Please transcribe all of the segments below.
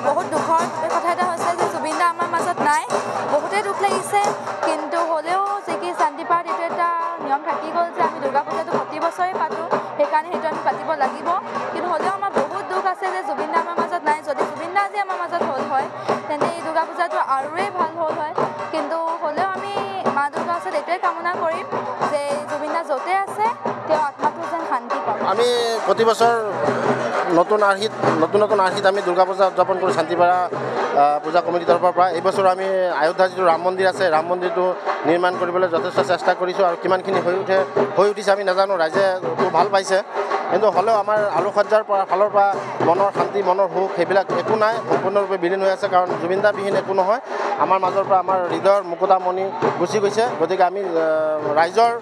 বহুত দুখৰ কথা এটা হৈছে যে জুবিন দা আমাৰ মাজত নাই। বহুতে দুখ লাগিছে, কিন্তু হ'লেও যে কি শান্তি পাঠ এইটো এটা নিয়ম থাকি গ'ল যে আমি দুৰ্গা পূজাটো প্ৰতি বছৰে পাতোঁ, সেইকাৰণে সেইটো আমি পাতিব লাগিব। কিন্তু হ'লেও আমাৰ বহুত দুখ আছে যে জুবিন দা আমাৰ মাজত নাই। যদি জুবিন দা আজি আমাৰ মাজত হ'ল হয়, তেন্তে এই দুৰ্গা পূজাটো আৰুৱেই ভাল হ'ল হয়। কিন্তু হ'লেও আমি মা দুৰ্গাৰ ওচৰত এইটোৱে কামনা কৰিম যে জুবিন দা য'তে আছে তেওঁ আত্মাটো যেন শান্তি পায়। আমি প্ৰতি বছৰ নতুন আৰ্হিত আমি দুৰ্গা পূজা উদযাপন কৰোঁ শান্তিপাৰা পূজা কমিটিৰ তৰফৰ পৰা। এই বছৰ আমি অযোধ্যাৰ যিটো ৰাম মন্দিৰ আছে, ৰাম মন্দিৰটো নিৰ্মাণ কৰিবলৈ যথেষ্ট চেষ্টা কৰিছোঁ আৰু কিমানখিনি হৈ উঠিছে আমি নাজানো। ৰাইজে ভাল পাইছে, কিন্তু হ'লেও আমাৰ আলোকসজ্জাৰ ফালৰ পৰা মনৰ শান্তি, মনৰ সুখ সেইবিলাক একো নাই, সম্পূৰ্ণৰূপে বিলীন হৈ আছে। কাৰণ জুবিন দাবিহীন একো নহয়। আমাৰ মাজৰ পৰা আমাৰ হৃদয়ৰ মুকুতামণি গুচি গৈছে। গতিকে আমি ৰাইজৰ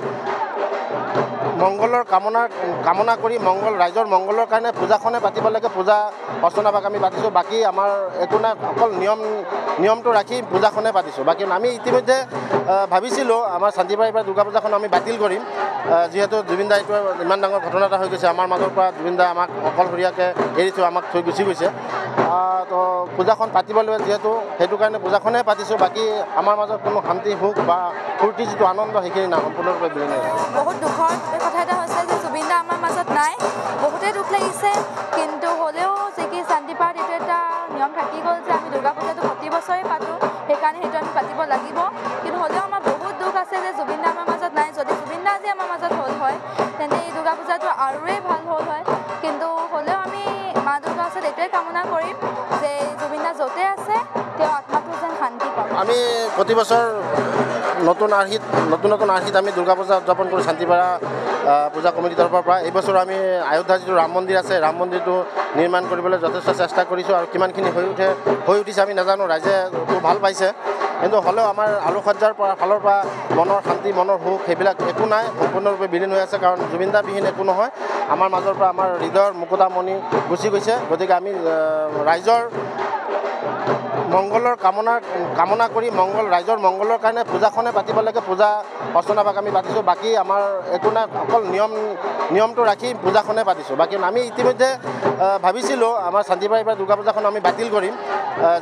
মংগলৰ কামনা কৰি ৰাইজৰ মংগলৰ কাৰণে পূজাখনে পাতিব লাগে। পূজা অৰ্চনাভাগ আমি পাতিছোঁ, বাকী আমাৰ একো নাই। অকল নিয়মটো ৰাখি পূজাখনে পাতিছোঁ। বাকী আমি ইতিমধ্যে ভাবিছিলোঁ আমাৰ শান্তিপাৰাৰ পৰা দুৰ্গা পূজাখন আমি বাতিল কৰিম, যিহেতু জুবিন দা এইটো ইমান ডাঙৰ ঘটনা এটা হৈ গৈছে। আমাৰ মাজৰ পৰা জুবিন দা আমাক অকলশৰীয়াকৈ এৰি থৈ আমাক থৈ গুচি গৈছে। তো পূজাখন পাতিব লাগিব যিহেতু, সেইটো কাৰণে পূজাখনে পাতিছোঁ। বাকী আমাৰ মাজত কোনো শান্তি, সুখ বা ফূৰ্তি যিটো আনন্দ সেইখিনি নাই, সম্পূৰ্ণৰূপে বিলীন হৈ আছে। বহুত দুখৰ কথা এটা হৈছে যে জুবিন দা আমাৰ মাজত নাই। বহুতে দুখ লাগিছে, কিন্তু হ'লেও যে কি শান্তি পাঠ এইটো এটা নিয়ম থাকি গ'ল যে আমি দুৰ্গা পূজাটো প্ৰতি বছৰে পাতোঁ, সেইকাৰণে সেইটো আমি পাতিব লাগিব। কিন্তু হ'লেও আমাৰ বহুত দুখ আছে যে জুবিন দা আমাৰ মাজত নাই। যদি জুবিন দা আজি আমাৰ মাজত হ'ল হয়, তেন্তে এই দুৰ্গা পূজাটো আৰুৱেই ভাল হ'ল হয়। কিন্তু হ'লেও আমি মা দুৰ্গাৰ ওচৰত এইটোৱে কামনা কৰিম যে জুবিন দা য'তে আছে তেওঁ আত্মাটো যেন শান্তি পায়। আমি প্ৰতি বছৰ নতুন আৰ্হিত আমি দুৰ্গা পূজা উদযাপন কৰোঁ শান্তিপাৰা পূজা কমিটিৰ তৰফৰ পৰা। এই বছৰ আমি অযোধ্যাৰ যিটো ৰাম মন্দিৰ আছে, ৰাম মন্দিৰটো নিৰ্মাণ কৰিবলৈ যথেষ্ট চেষ্টা কৰিছোঁ আৰু কিমানখিনি হৈ উঠিছে আমি নাজানো। ৰাইজে ভাল পাইছে, কিন্তু হ'লেও আমাৰ আলোকসজ্জাৰ ফালৰ পৰা মনৰ শান্তি, মনৰ সুখ সেইবিলাক একো নাই, সম্পূৰ্ণৰূপে বিলীন হৈ আছে। কাৰণ জুবিন দাবিহীন একো নহয়। আমাৰ মাজৰ পৰা আমাৰ হৃদয়ৰ মুকুতামণি গুচি গৈছে। গতিকে আমি ৰাইজৰ মংগলৰ কামনা কৰি ৰাইজৰ মংগলৰ কাৰণে পূজাখনে পাতিব লাগে। পূজা অৰ্চনাভাগ আমি পাতিছোঁ, বাকী আমাৰ একো নাই। অকল নিয়মটো ৰাখি পূজাখনে পাতিছোঁ। বাকী আমি ইতিমধ্যে ভাবিছিলোঁ আমাৰ শান্তিপাৰাৰ পৰা দুৰ্গা পূজাখন আমি বাতিল কৰিম,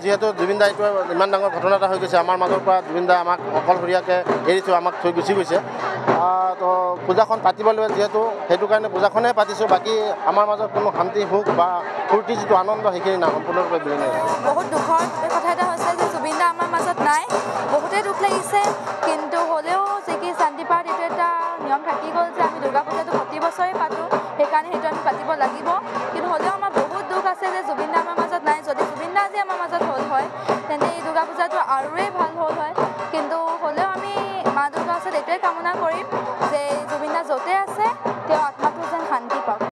যিহেতু জুবিন দা এইটো ইমান ডাঙৰ ঘটনা এটা হৈ গৈছে। আমাৰ মাজৰ পৰা জুবিন দা আমাক অকলশৰীয়াকৈ এৰি থৈ আমাক থৈ গুচি গৈছে। তো পূজাখন পাতিব লাগিব যিহেতু, সেইটো কাৰণে পূজাখনে পাতিছোঁ। বাকী আমাৰ মাজত কোনো শান্তি, সুখ বা ফূৰ্তি যিটো আনন্দ সেইখিনি নাই, সম্পূৰ্ণৰূপে বিলীন হৈ আছে। বহুত দুখৰ কথা এটা হৈছে যে জুবিন দা আমাৰ মাজত নাই। বহুতে দুখ লাগিছে, কিন্তু হ'লেও যে কি শান্তি পাঠ এইটো এটা নিয়ম থাকি গ'ল যে আমি দুৰ্গা পূজাটো প্ৰতি বছৰে পাতোঁ, সেইকাৰণে সেইটো আমি পাতিব লাগিব। কিন্তু হ'লেও আমাৰ বহুত দুখ আছে যে জুবিন দা আমাৰ মাজত নাই। যদি জুবিন দা আজি আমাৰ মাজত হ'ল হয়, তেন্তে এই দুৰ্গা পূজাটো আৰুৱেই ভাল হ'ল হয়। কিন্তু হ'লেও আমি মা দুৰ্গাৰ ওচৰত এইটোৱে কামনা কৰিম